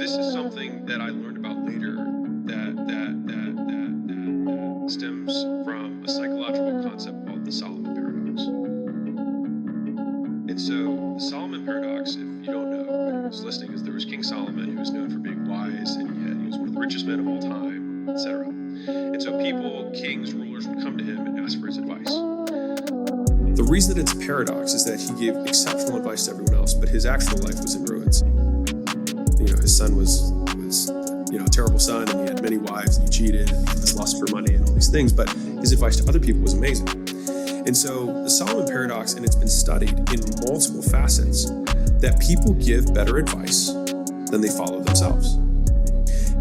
this is something that I learned about later that stems from a psychological concept called the Solomon paradox. And so the Solomon paradox, if you don't know, anybody who's listening, is there was King Solomon, who was known for being wise, and he was one of the richest men of all time, etc. And so people, kings, rulers, would come to him and ask for his advice. The reason that it's a paradox is that he gave exceptional advice to everyone else, but his actual life was in ruins. His son was a terrible son, and he had many wives, and he cheated, and he had this lust for money and all these things, but his advice to other people was amazing. And so the Solomon paradox, and it's been studied in multiple facets, that people give better advice than they follow themselves.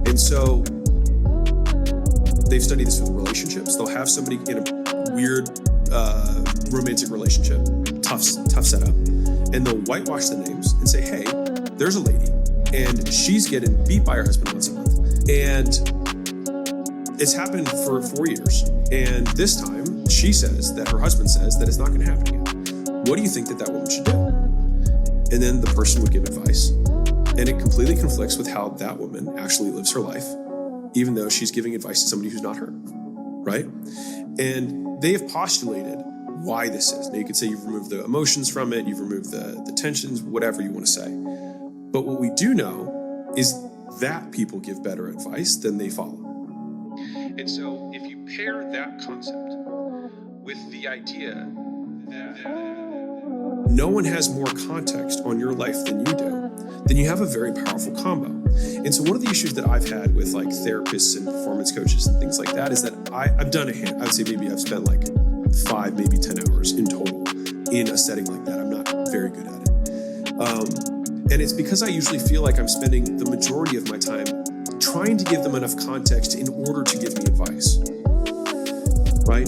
And so they've studied this with relationships. They'll have somebody in a weird romantic relationship, tough setup, and they'll whitewash the names and say, hey, there's a lady, and she's getting beat by her husband once a month. And it's happened for 4 years. And this time, she says that her husband says that it's not going to happen again. What do you think that woman should do? And then the person would give advice. And it completely conflicts with how that woman actually lives her life, even though she's giving advice to somebody who's not her, right? And they have postulated why this is. Now, you could say you've removed the emotions from it, you've removed the tensions, whatever you want to say. But what we do know is that people give better advice than they follow. And so if you pair that concept with the idea that no one has more context on your life than you do, then you have a very powerful combo. And so one of the issues that I've had with like therapists and performance coaches and things like that is that I've done I would say maybe I've spent like 5, maybe 10 hours in total in a setting like that. I'm not very good at it. And it's because I usually feel like I'm spending the majority of my time trying to give them enough context in order to give me advice, right?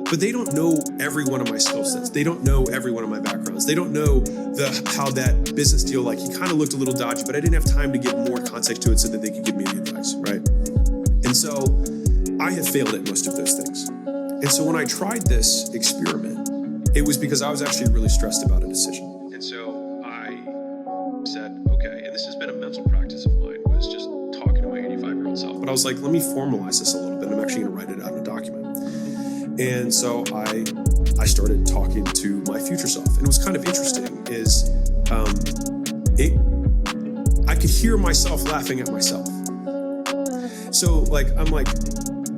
But they don't know every one of my skill sets. They don't know every one of my backgrounds. They don't know how that business deal, like he kind of looked a little dodgy, but I didn't have time to give more context to it so that they could give me the advice, right? And so I have failed at most of those things. And so when I tried this experiment, it was because I was actually really stressed about a decision. And so I said, okay, and this has been a mental practice of mine, was just talking to my 85-year-old self. But I was like, let me formalize this a little bit. I'm actually going to write it out in a document. And so I started talking to my future self. And it was kind of interesting is I could hear myself laughing at myself. So like, I'm like,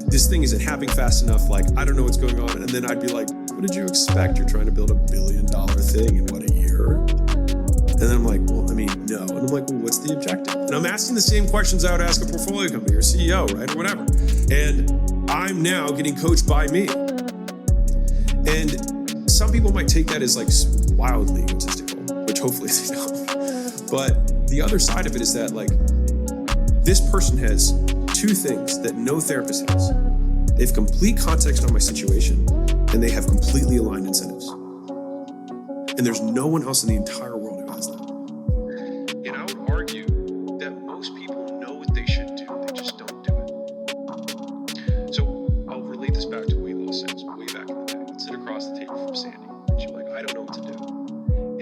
this thing isn't happening fast enough. Like, I don't know what's going on. And then I'd be like, what did you expect? You're trying to build $1 billion thing in what, a year? And then I'm like, well, I mean, no. And I'm like, well, what's the objective? And I'm asking the same questions I would ask a portfolio company or CEO, right? Or whatever. And I'm now getting coached by me. And some people might take that as like wildly egotistical, which hopefully they don't. But the other side of it is that like, this person has 2 things that no therapist has. They have complete context on my situation, and they have completely aligned incentives. And there's no one else in the entire world who has that. And I would argue that most people know what they should do, they just don't do it. So I'll relate this back to weight loss sales way back in the day. I'd sit across the table from Sandy, and she'd be like, I don't know what to do.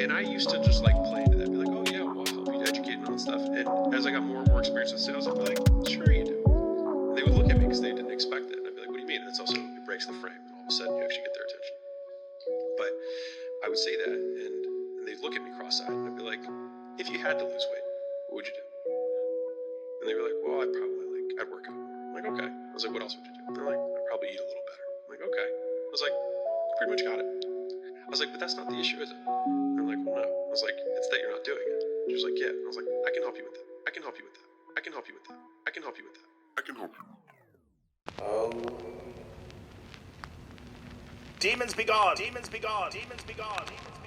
And I used to just like play into that, be like, oh yeah, well, I'll help you educate and all that stuff. And as I got more and more experience with sales, I'd be like, sure you do. And they would look at me because they didn't expect it. And I'd be like, what do you mean? And it's also, it breaks the frame. And all of a sudden you actually get their attention. But I would say that, and they'd look at me cross-eyed, and I'd be like, if you had to lose weight, what would you do? And they were like, well, I'd work out more. I'm like, okay. I was like, what else would you do? And they're like, I'd probably eat a little better. I'm like, okay. I was like, pretty much got it. I was like, but that's not the issue, is it? And they're like, well, no. I was like, it's that you're not doing it. She was like, yeah. And I was like, I can help you with that. I can help you with that. I can help you with that. I can help you with that. I can help you. Demons be gone. Demons be gone. Demons be gone. Demons be gone.